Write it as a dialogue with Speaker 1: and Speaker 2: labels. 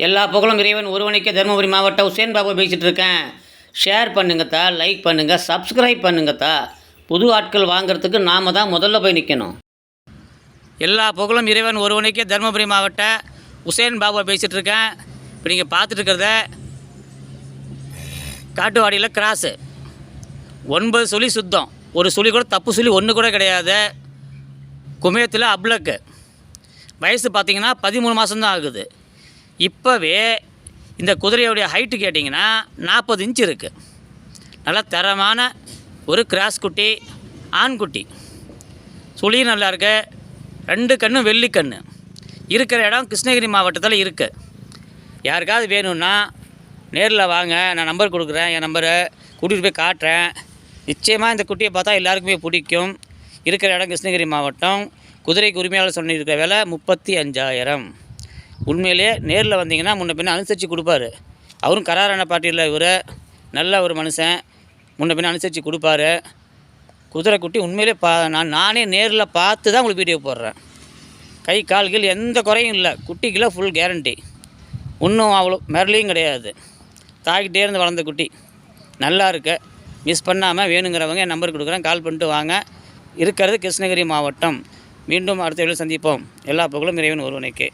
Speaker 1: எல்லா புகழும் இறைவன் ஒருவனுக்கே. தருமபுரி மாவட்டம் உசேன் பாபு பேசிகிட்டு இருக்கேன். ஷேர் பண்ணுங்கத்தா, லைக் பண்ணுங்கள், சப்ஸ்கிரைப் பண்ணுங்கத்தா. புது ஆட்கள் வாங்கிறதுக்கு நாம் தான் முதல்ல போய் நிற்கணும். எல்லா புகழும் இறைவன் ஒருவனுக்கே. தருமபுரி மாவட்டம் உசேன் பாபு பேசிகிட்டு இருக்கேன். இப்போ நீங்கள் பார்த்துட்டு இருக்கிறத காட்டுவாடியில் கிராஸு 9 சுழி சுத்தம், ஒரு சுழி கூட தப்பு சுழி ஒன்று கூட கிடையாது. குமையத்தில் அப்ளக்கு வயசு பார்த்திங்கன்னா 13 மாதம்தான் ஆகுது. இப்போவே இந்த குதிரையோடைய ஹைட்டு கேட்டிங்கன்னா 40 இன்ச்சு இருக்குது. நல்லா தரமான ஒரு கிராஸ் குட்டி, ஆண்குட்டி. சுழியும் நல்லா இருக்கு. 2 கண்ணும் வெள்ளிக்கண்ணு. இருக்கிற இடம் கிருஷ்ணகிரி மாவட்டத்தில் இருக்குது. யாருக்காவது வேணும்னா நேரில் வாங்க, நான் நம்பர் கொடுக்குறேன். என் நம்பரை கூட்டிகிட்டு போய் காட்டுறேன். நிச்சயமாக இந்த குட்டியை பார்த்தா எல்லாருக்குமே பிடிக்கும். இருக்கிற இடம் கிருஷ்ணகிரி மாவட்டம். குதிரைக்கு உரிமையாளர் சொல்லியிருக்கிற விலை 35,000. உண்மையிலேயே நேரில் வந்தீங்கன்னா முன்ன பின்ன அனுசரித்து கொடுப்பாரு. அவரும் கராரான பாட்டியில் இவர் நல்ல ஒரு மனுஷன். முன்ன பின்ன அனுசரித்து கொடுப்பாரு. குதிரை குட்டி உண்மையிலே நானே நேரில் பார்த்து தான் உங்களுக்கு வீடியோ போடுறேன். கை கால்கள் எந்த குறையும் இல்லை. குட்டிக்குள்ள ஃபுல் கேரண்டி. இன்னும் அவ்வளோ மிரளியும் கிடையாது. தாய்கிட்டே இருந்து வளர்ந்த குட்டி நல்லா இருக்கு. மிஸ் பண்ணாமல் வேணுங்கிறவங்க என் நம்பர் கொடுக்குறேன், கால் பண்ணிட்டு வாங்க. இருக்கிறது கிருஷ்ணகிரி மாவட்டம். மீண்டும் அடுத்த வீடியோவில் சந்திப்போம். எல்லா புகழும் இறைவன் ஒருவனுக்கே.